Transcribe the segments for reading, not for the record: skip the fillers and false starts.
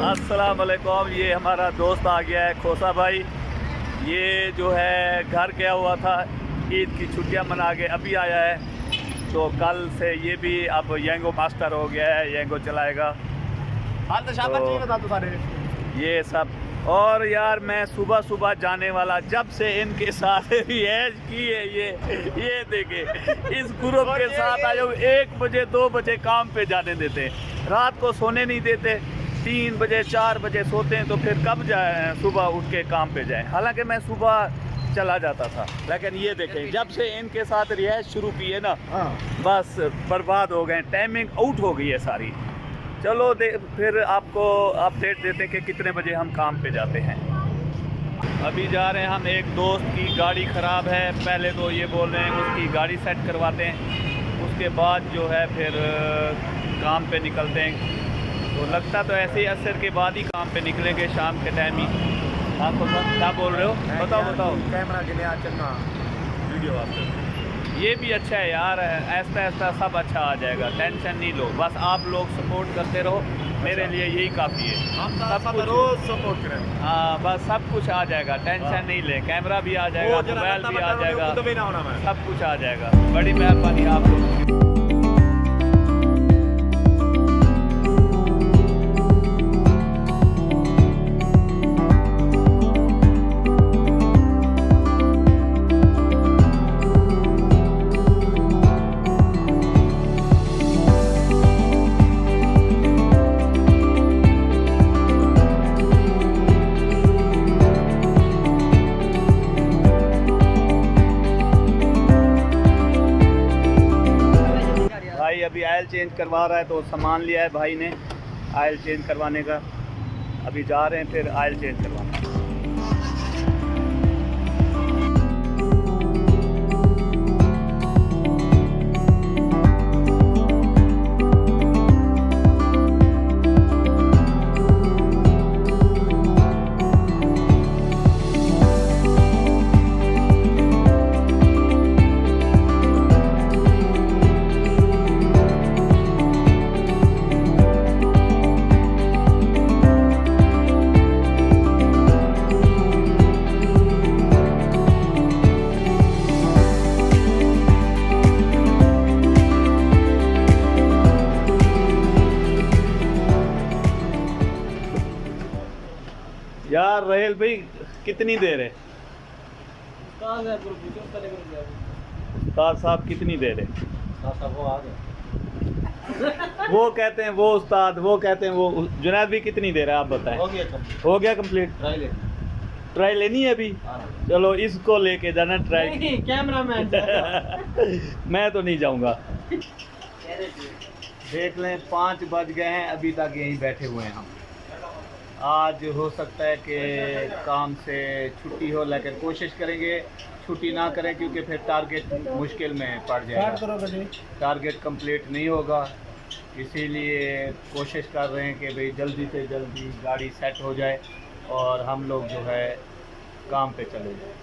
अस्सलाम वालेकुम। ये हमारा दोस्त आ गया है खोसा भाई। ये जो है घर गया हुआ था, ईद की छुट्टियां मना के अभी आया है। तो कल से ये भी अब यंगो मास्टर हो गया है, यंगो चलाएगा। तो ये सब। और यार मैं सुबह सुबह जाने वाला, जब से इनके साथ रिहैश की है, ये देखे इस ग्रुप के साथ आए 1 बजे 2 बजे काम पे जाने देते, रात को सोने नहीं देते, 3 बजे 4 बजे सोते हैं। तो फिर कब जाए सुबह उठ के काम पे जाएं। हालांकि मैं सुबह चला जाता था, लेकिन ये देखें जब से इनके साथ रिहाइश शुरू की है ना, बस बर्बाद हो गए, टाइमिंग आउट हो गई है सारी। चलो फिर आपको अपडेट देते हैं कि कितने बजे हम काम पे जाते हैं। अभी जा रहे हैं हम, एक दोस्त की गाड़ी ख़राब है, पहले तो ये बोल रहे हैं उसकी गाड़ी सेट करवाते हैं, उसके बाद जो है फिर काम पे निकलते हैं। तो लगता तो ऐसे ही असर के बाद ही काम पे निकलेंगे, शाम के टाइम ही। आपको क्या बोल रहे हो, बताओ। कैमरा के लिए चलना वीडियो आपको ये भी अच्छा है यार, ऐसा ऐसा सब अच्छा आ जाएगा, टेंशन नहीं लो, बस आप लोग सपोर्ट करते रहो, मेरे लिए यही काफ़ी है। हम सब रोज सपोर्ट करें। हाँ बस सब कुछ आ जाएगा, टेंशन नहीं ले, कैमरा भी आ जाएगा, मोबाइल भी आ जाएगा, सब कुछ आ जाएगा। बड़ी मेहरबानी आप लोगों की। अभी आयल चेंज करवा रहा है, तो सामान लिया है भाई ने आयल चेंज करवाने का। अभी जा रहे हैं फिर आयल चेंज करवाने। यार रहेल भाई कितनी देर है? उस्ताद साहब कितनी देर है? वो कहते हैं वो उस्ताद, वो कहते हैं वो। जुनैद भी कितनी देर है आप बताएं? हो गया कंप्लीट। ट्राई लेनी है अभी? चलो इसको लेके जाना ट्राई। कैमरामैन मैं तो नहीं जाऊंगा। देख लें 5 बज गए हैं, अभी तक यहीं बैठे हुए हैं हम। आज हो सकता है कि काम से छुट्टी हो, लेकिन कोशिश करेंगे छुट्टी ना करें, क्योंकि फिर टारगेट मुश्किल में पड़ जाएगा, टारगेट कंप्लीट नहीं होगा। इसीलिए कोशिश कर रहे हैं कि भाई जल्दी से जल्दी गाड़ी सेट हो जाए और हम लोग जो है काम पे चले जाए।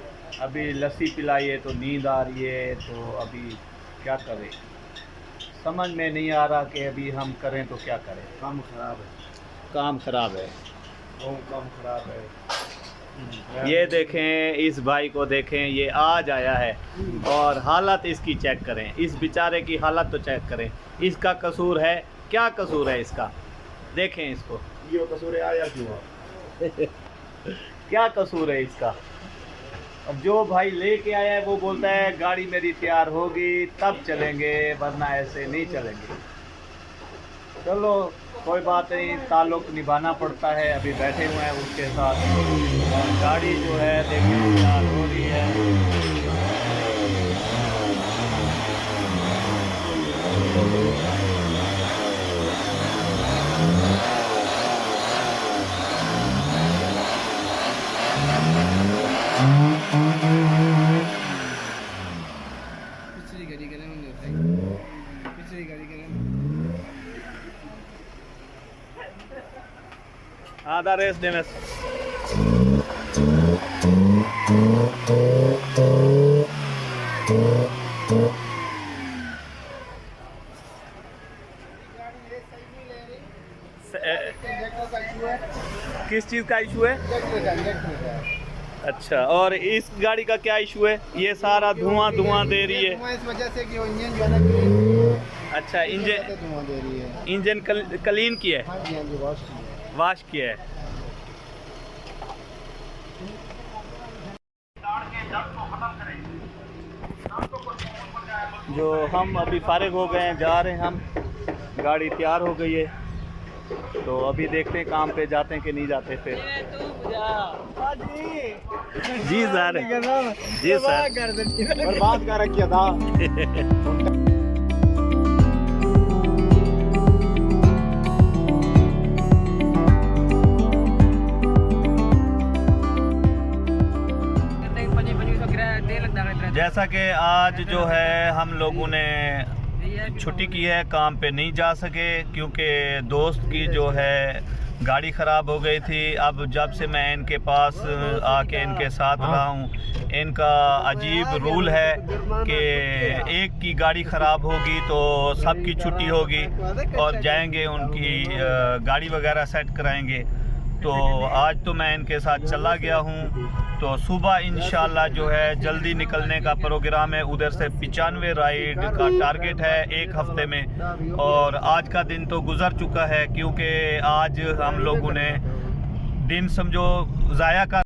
अभी लस्सी पिलाई है तो नींद आ रही है, तो अभी क्या करें समझ में नहीं आ रहा कि अभी हम करें तो क्या करें। काम खराब है, काम खराब है, काम खराब है। ये देखें इस भाई को देखें, ये आज आया है और हालत इसकी चेक करें, इस बेचारे की हालत तो चेक करें। इसका कसूर है, क्या कसूर है इसका, देखें इसको। ये कसूर है आया क्यों? क्या कसूर है इसका? अब जो भाई लेके आया है वो बोलता है गाड़ी मेरी तैयार होगी तब चलेंगे, वरना ऐसे नहीं चलेंगे। चलो कोई बात नहीं, ताल्लुक निभाना पड़ता है। अभी बैठे हुए हैं उसके साथ और गाड़ी जो है देखिए तैयार हो रही है। आधा रेस देने इंजेक्टर का इशू है, किस चीज़ का इशू है? इंजेक्टर का। अच्छा, और इस गाड़ी का क्या इशू है? ये सारा धुआं दे रही है। धुआं इस वजह से कि वो इंजन जो है ना clean अच्छा, इंजन धुआं दे रही है। इंजन क्लीन किया है, हाँ जी, वॉश की है। वाश किया है। जो हम अभी फारिग हो गए हैं, जा रहे हैं हम, गाड़ी तैयार हो गई है, तो अभी देखते हैं काम पे जाते हैं कि नहीं जाते फिर। जी सर, जी सर। बर्बाद कर रखा था। जैसा कि आज जो है हम लोगों ने छुट्टी की है, काम पे नहीं जा सके क्योंकि दोस्त की जो है गाड़ी ख़राब हो गई थी। अब जब से मैं इनके पास आके इनके साथ रहा हूँ, इनका अजीब रूल है कि एक की गाड़ी ख़राब होगी तो सबकी छुट्टी होगी और जाएंगे उनकी गाड़ी वगैरह सेट कराएंगे। तो आज तो मैं इनके साथ चला गया हूँ, तो सुबह इंशाल्लाह जो है जल्दी निकलने का प्रोग्राम है। उधर से 95 राइड का टारगेट है एक हफ्ते में, और आज का दिन तो गुज़र चुका है क्योंकि आज हम लोगों ने दिन समझो ज़ाया कर